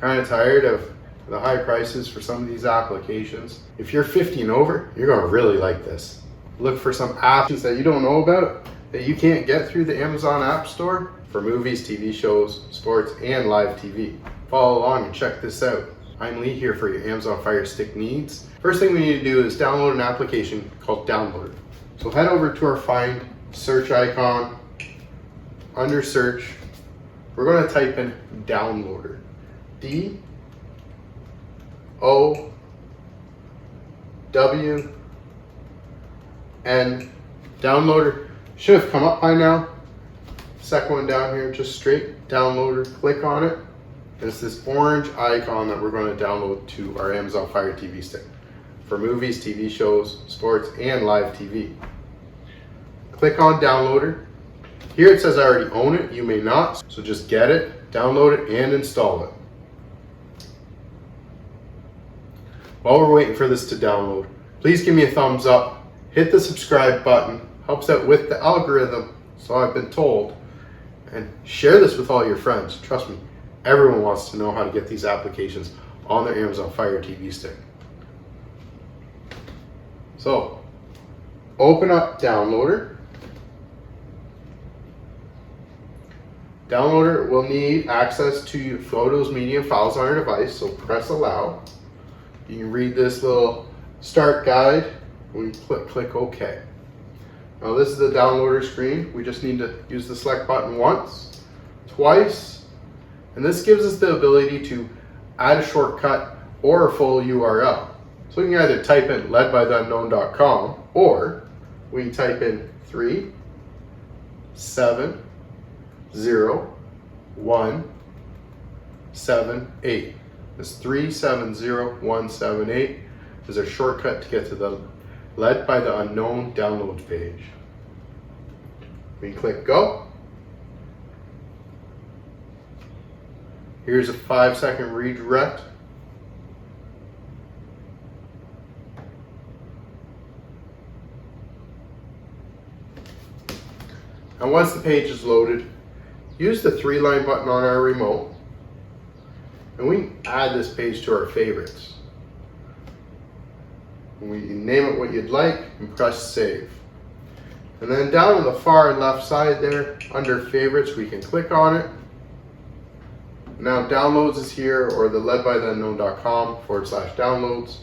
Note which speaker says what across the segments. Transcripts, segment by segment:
Speaker 1: kind of tired of the high prices for some of these applications, if you're 50 and over, you're going to really like this. Look for some apps that you don't know about that you can't get through the Amazon App Store for movies, TV shows, sports, and live TV. Follow along and check this out. I'm Lee here for your Amazon Fire Stick needs. First thing we need to do is download an application called Downloader. So head over to our Find search icon. Under search, we're going to type in Downloader. D-O-W-N. Downloader should have come up by now. Second one down here, just straight Downloader. Click on it. And it's this orange icon that we're going to download to our Amazon Fire TV Stick for movies, TV shows, sports, and live TV. Click on Downloader. Here it says I already own it. You may not, so just get it, download it, and install it. While we're waiting for this to download, please give me a thumbs up, hit the subscribe button, helps out with the algorithm, so I've been told, and share this with all your friends. Trust me, everyone wants to know how to get these applications on their Amazon Fire TV Stick. So, open up Downloader. Downloader will need access to photos, media, and files on your device, so press allow. You can read this little start guide when you click OK. Now this is the downloader screen. We just need to use the select button once, twice, and this gives us the ability to add a shortcut or a full URL. So we can either type in ledbytheunknown.com or we can type in 370178. This 370178 is a shortcut to get to the Led by the Unknown downloads page. We can click go. Here's a 5-second redirect. And once the page is loaded, use the 3-line button on our remote, and we can add this page to our favorites. We can name it what you'd like and press save. And then down on the far left side there, under favorites, we can click on it. Now downloads is here, or the ledbytheunknown.com/downloads.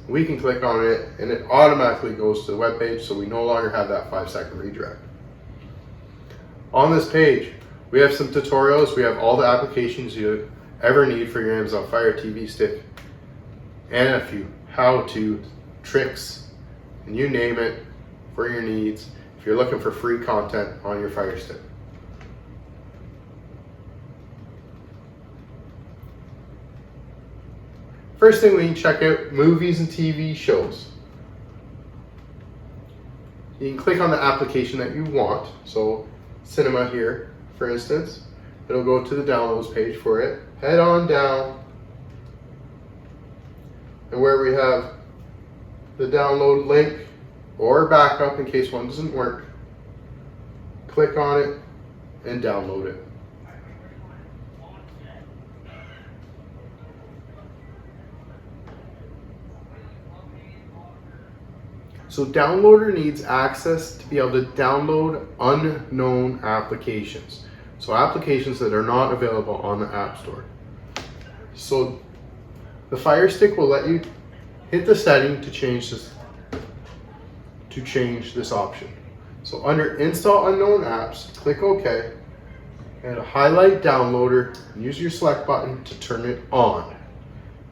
Speaker 1: We can click on it and it automatically goes to the web page, so we no longer have that 5-second redirect. On this page, we have some tutorials. We have all the applications you ever need for your Amazon Fire TV Stick, and a few how-to tricks, and you name it, for your needs if you're looking for free content on your Fire Stick. First thing, we can check out movies and TV shows. You can click on the application that you want. So cinema here, for instance, it'll go to the downloads page for it. Head on down, and where we have the download link or backup in case one doesn't work, click on it and download it. So Downloader needs access to be able to download unknown applications. So applications that are not available on the App Store. So the Fire Stick will let you hit the setting to change this option. So under Install Unknown Apps, click OK, and highlight Downloader and use your select button to turn it on.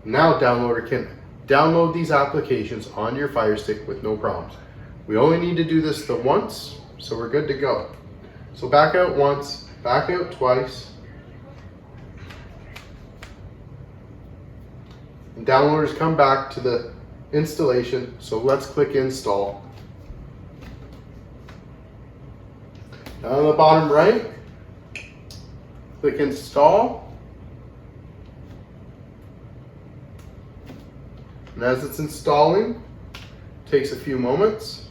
Speaker 1: Now Downloader can download these applications on your Fire Stick with no problems. We only need to do this the once, so we're good to go. So back out once, back out twice. And downloaders come back to the installation, so let's click install. Down on the bottom right, click install. And as it's installing, it takes a few moments.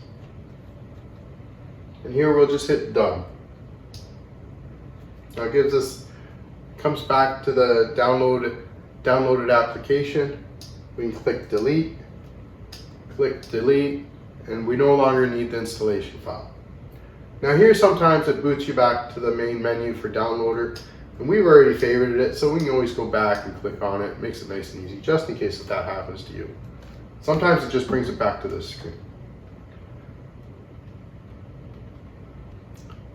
Speaker 1: And here we'll just hit done. Now it gives us, comes back to the downloaded application, we can click delete, and we no longer need the installation file. Now here sometimes it boots you back to the main menu for downloader, and we've already favorited it, so we can always go back and click on it. It makes it nice and easy, just in case that happens to you. Sometimes it just brings it back to this screen.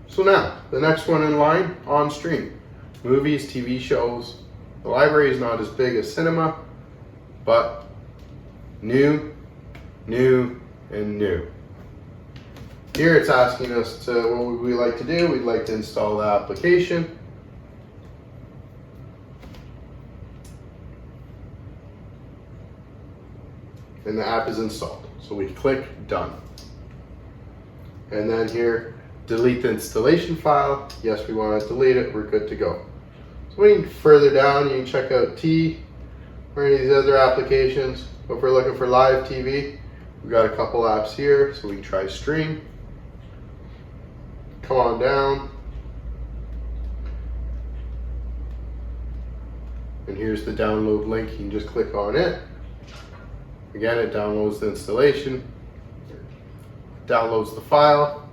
Speaker 1: So now, the next one in line, on stream. Movies, TV shows. The library is not as big as cinema, but new, and new. Here it's asking us to, what would we like to do? We'd like to install the application. And the app is installed. So we click done. And then here, delete the installation file. Yes, we want to delete it. We're good to go. So we can further down, you can check out T or any of these other applications. But if we're looking for live TV, we've got a couple apps here. So we can try stream. Come on down. And here's the download link. You can just click on it. Again, it downloads the installation, downloads the file.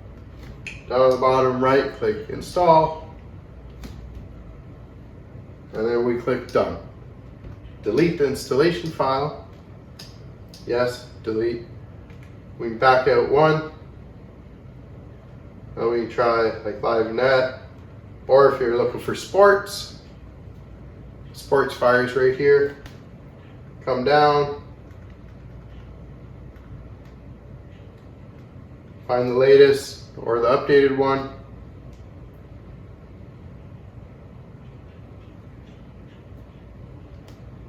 Speaker 1: Down at the bottom right, click install, and then we click done. Delete the installation file. Yes, delete. We can back out one. And we can try like live net, or if you're looking for sports fire's right here. Come down. Find the latest or the updated one.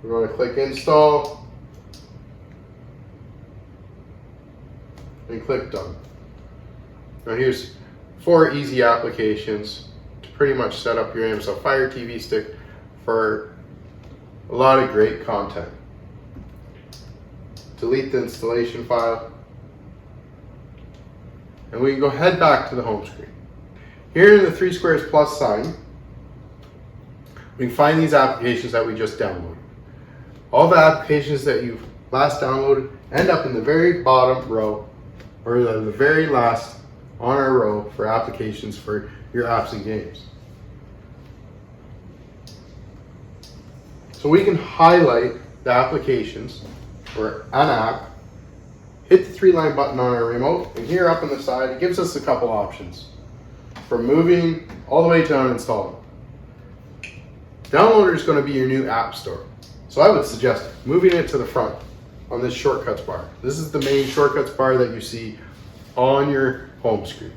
Speaker 1: We're going to click install and click done. Now here's 4 easy applications to pretty much set up your Amazon Fire TV stick for a lot of great content. Delete the installation file. And we can go head back to the home screen. Here in the 3 squares plus sign, we can find these applications that we just downloaded. All the applications that you've last downloaded end up in the very bottom row, or the very last on our row for applications for your apps and games. So we can highlight the applications or an app, hit the 3-line button on our remote, and here up on the side, it gives us a couple options. From moving all the way to uninstalling. Downloader is going to be your new app store. So I would suggest moving it to the front on this shortcuts bar. This is the main shortcuts bar that you see on your home screen.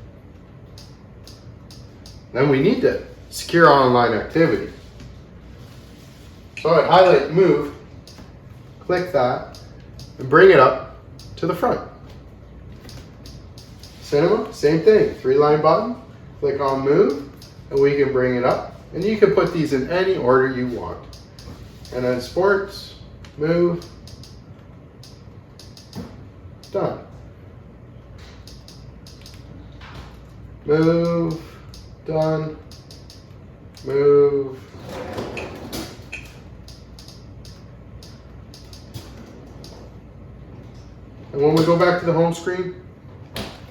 Speaker 1: Then we need to secure online activity. So I highlight move, click that, and bring it up to the front. Cinema, same thing. 3-line button, click on move, and we can bring it up. And you can put these in any order you want. And then sports, move, done. Move, done, move. And when we go back to the home screen,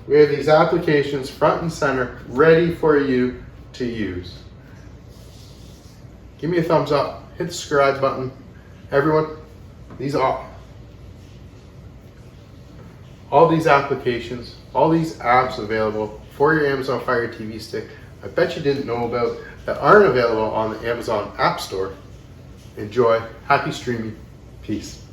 Speaker 1: we have these applications front and center ready for you to use. Give me a thumbs up, hit the subscribe button. Everyone, these are all these applications, all these apps available for your Amazon Fire TV stick. I bet you didn't know about that aren't available on the Amazon App Store. Enjoy, happy streaming, peace.